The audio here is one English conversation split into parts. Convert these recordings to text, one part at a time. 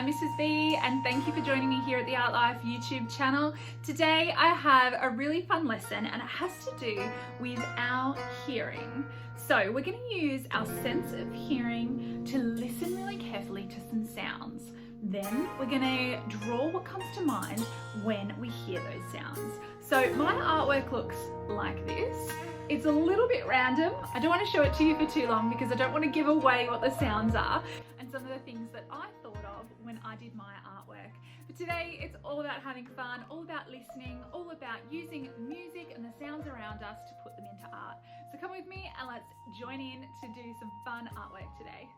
I'm Mrs. B and thank you for joining me here at the Art Life YouTube channel. Today I have a really fun lesson and it has to do with our hearing. So we're going to use our sense of hearing to listen really carefully to some sounds. Then we're going to draw what comes to mind when we hear those sounds. So my artwork looks like this. It's a little bit random. I don't want to show it to you for too long because I don't want to give away what the sounds are and some of the things that I thought of when I did my artwork. But today it's all about having fun, all about listening, all about using music and the sounds around us to put them into art. So come with me and let's join in to do some fun artwork today.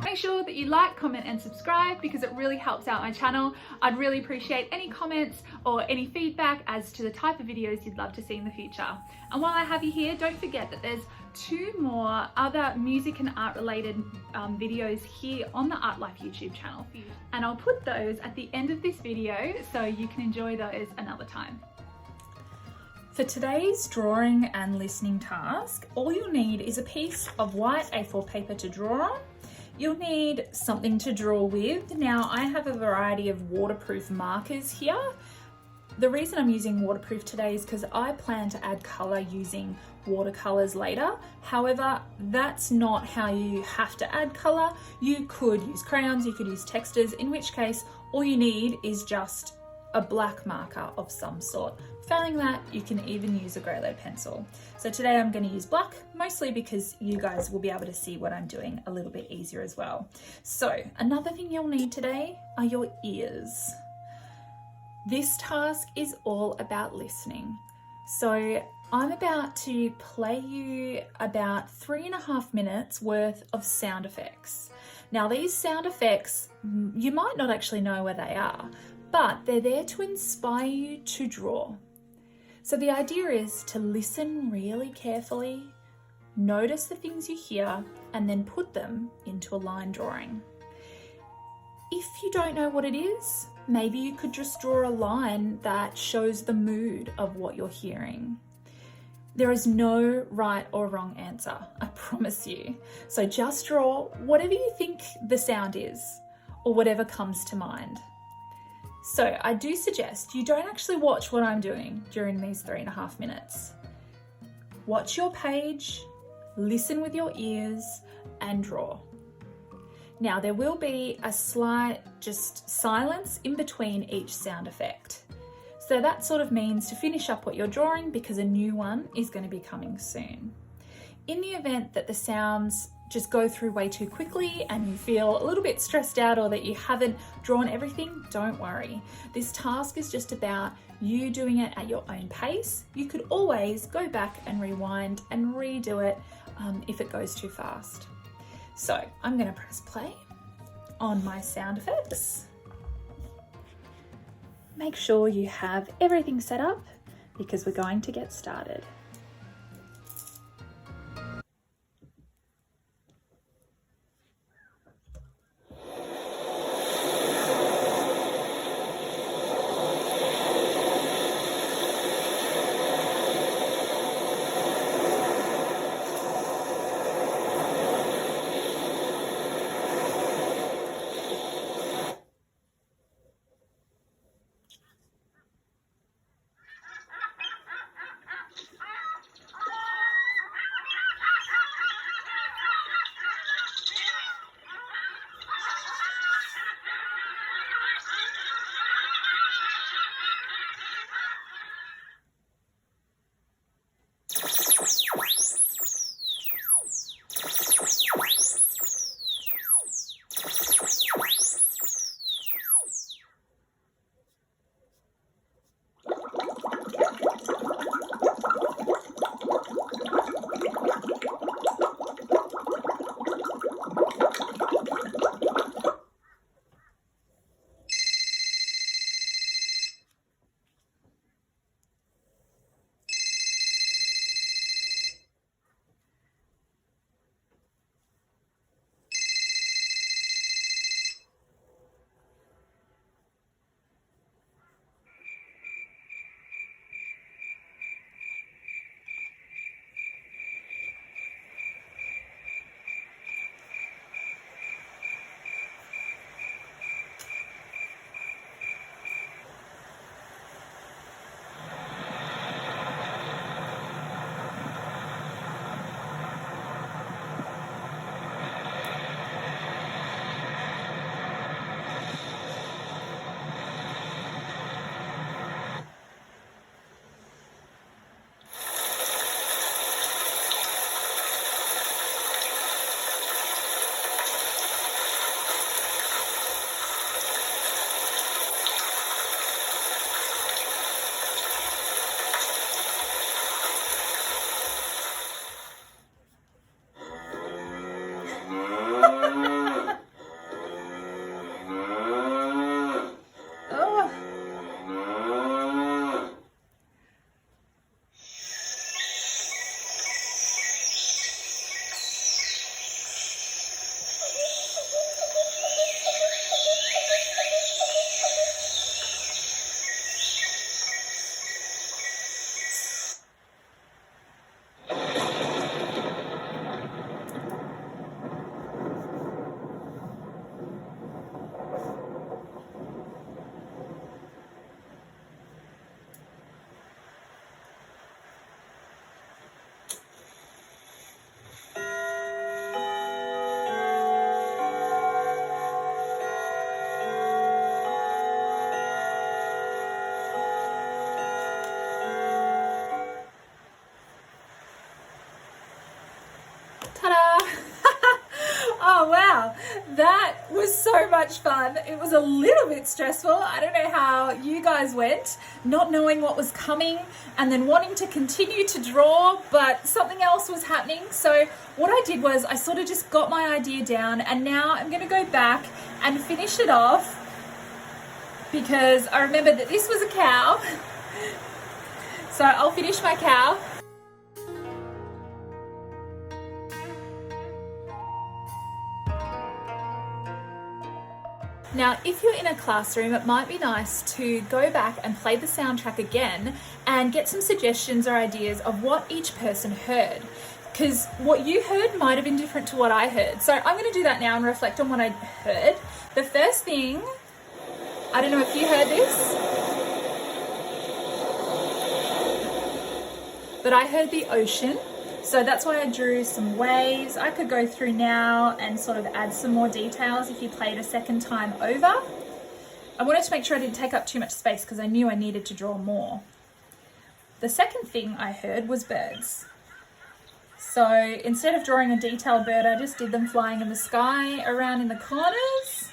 Make sure that you like, comment and subscribe because it really helps out my channel. I'd really appreciate any comments or any feedback as to the type of videos you'd love to see in the future. And while I have you here, don't forget that there's 2 more other music and art related videos here on the Art Life YouTube channel. And I'll put those at the end of this video so you can enjoy those another time. For today's drawing and listening task, all you'll need is a piece of white A4 paper to draw on. You'll need something to draw with. Now I have a variety of waterproof markers here. The reason I'm using waterproof today is because I plan to add colour using watercolours later. However, that's not how you have to add colour. You could use crayons, you could use textures, in which case all you need is just a black marker of some sort. Failing that, you can even use a grey lead pencil. So today I'm going to use black, mostly because you guys will be able to see what I'm doing a little bit easier as well. So another thing you'll need today are your ears. This task is all about listening. So I'm about to play you about 3.5 minutes worth of sound effects. Now these sound effects, you might not actually know where they are, but they're there to inspire you to draw. So the idea is to listen really carefully, notice the things you hear, and then put them into a line drawing. If you don't know what it is, maybe you could just draw a line that shows the mood of what you're hearing. There is no right or wrong answer, I promise you. So just draw whatever you think the sound is, or whatever comes to mind. So I do suggest you don't actually watch what I'm doing during these 3.5 minutes. Watch your page, listen with your ears, and draw. Now there will be a slight just silence in between each sound effect. So that sort of means to finish up what you're drawing because a new one is going to be coming soon. In the event that the sounds just go through way too quickly and you feel a little bit stressed out or that you haven't drawn everything, don't worry. This task is just about you doing it at your own pace. You could always go back and rewind and redo it if it goes too fast. So I'm going to press play on my sound effects. Make sure you have everything set up because we're going to get started. Ta-da! Oh wow, that was so much fun. It was a little bit stressful. I don't know how you guys went, not knowing what was coming and then wanting to continue to draw, but something else was happening. So what I did was I sort of just got my idea down, and now I'm going to go back and finish it off because I remembered that this was a cow. So I'll finish my cow. Now, if you're in a classroom, it might be nice to go back and play the soundtrack again and get some suggestions or ideas of what each person heard. Because what you heard might have been different to what I heard. So I'm going to do that now and reflect on what I heard. The first thing, I don't know if you heard this, but I heard the ocean. So that's why I drew some waves. I could go through now and sort of add some more details if you played a second time over. I wanted to make sure I didn't take up too much space because I knew I needed to draw more. The second thing I heard was birds. So instead of drawing a detailed bird, I just did them flying in the sky around in the corners.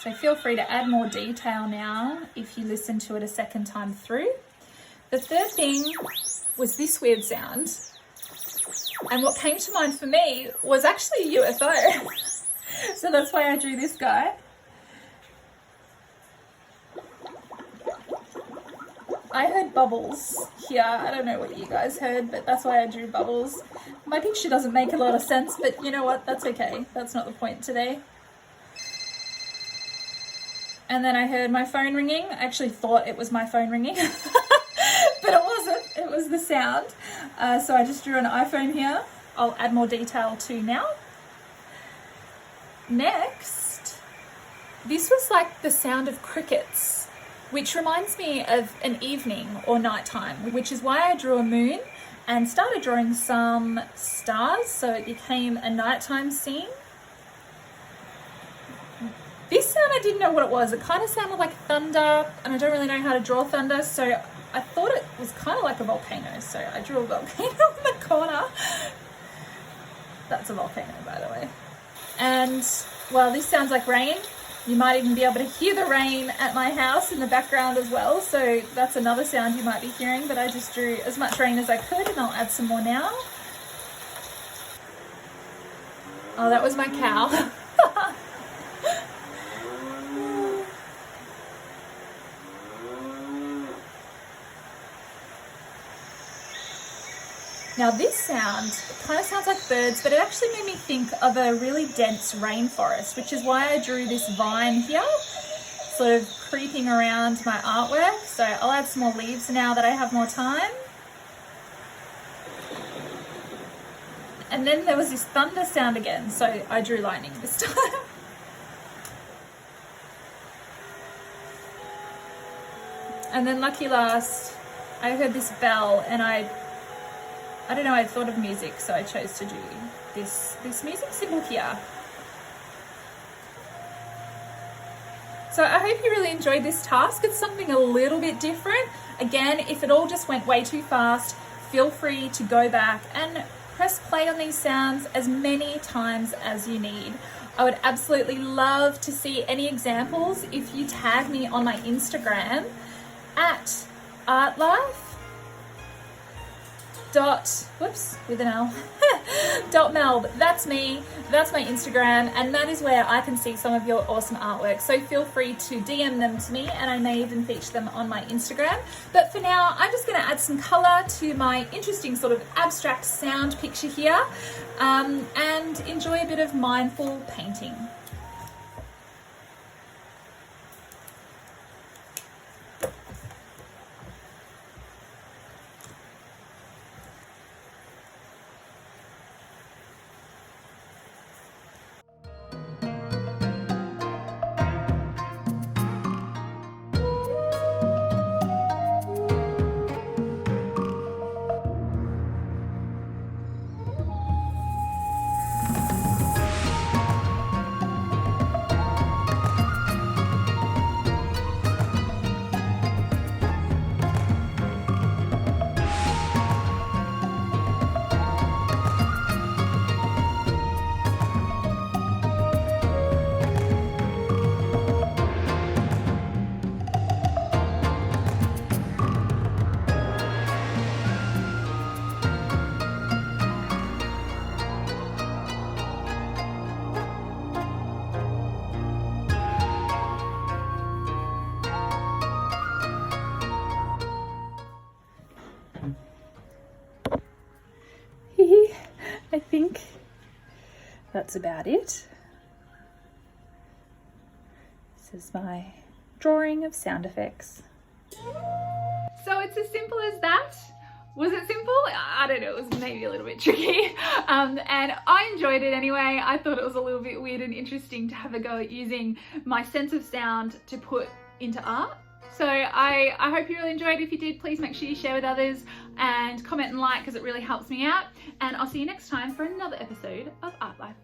So feel free to add more detail now if you listen to it a second time through. The third thing was this weird sound. And what came to mind for me was actually a UFO. So that's why I drew this guy. I heard bubbles here. I don't know what you guys heard, but that's why I drew bubbles. My picture doesn't make a lot of sense, but you know what? That's okay. That's not the point today. And then I heard my phone ringing. I actually thought it was my phone ringing, but it wasn't. It was the sound. So I just drew an iPhone here. I'll add more detail to now. Next, this was like the sound of crickets, which reminds me of an evening or nighttime, which is why I drew a moon and started drawing some stars, so it became a nighttime scene. This sound, I didn't know what it was. It kind of sounded like thunder, and I don't really know how to draw thunder, so I thought it was kind of like a volcano, so I drew a volcano in the corner. That's a volcano, by the way. And, well, this sounds like rain. You might even be able to hear the rain at my house in the background as well, so that's another sound you might be hearing, but I just drew as much rain as I could, and I'll add some more now. Oh, that was my cow. Now this sound, it kind of sounds like birds, but it actually made me think of a really dense rainforest, which is why I drew this vine here, sort of creeping around my artwork. So I'll add some more leaves now that I have more time. And then there was this thunder sound again, so I drew lightning this time. And then lucky last, I heard this bell, and I don't know, I thought of music, so I chose to do this music symbol here. So I hope you really enjoyed this task. It's something a little bit different. Again, if it all just went way too fast, feel free to go back and press play on these sounds as many times as you need. I would absolutely love to see any examples if you tag me on my Instagram at artlife. .melb. That's me, that's my Instagram, and that is where I can see some of your awesome artwork. So feel free to DM them to me, and I may even feature them on my Instagram. But for now, I'm just going to add some colour to my interesting sort of abstract sound picture here, and enjoy a bit of mindful painting. I think that's about it. This is my drawing of sound effects. So it's as simple as that. Was it simple? I don't know, it was maybe a little bit tricky. And I enjoyed it anyway. I thought it was a little bit weird and interesting to have a go at using my sense of sound to put into art. So I hope you really enjoyed. If you did, please make sure you share with others and comment and like because it really helps me out. And I'll see you next time for another episode of Art Life.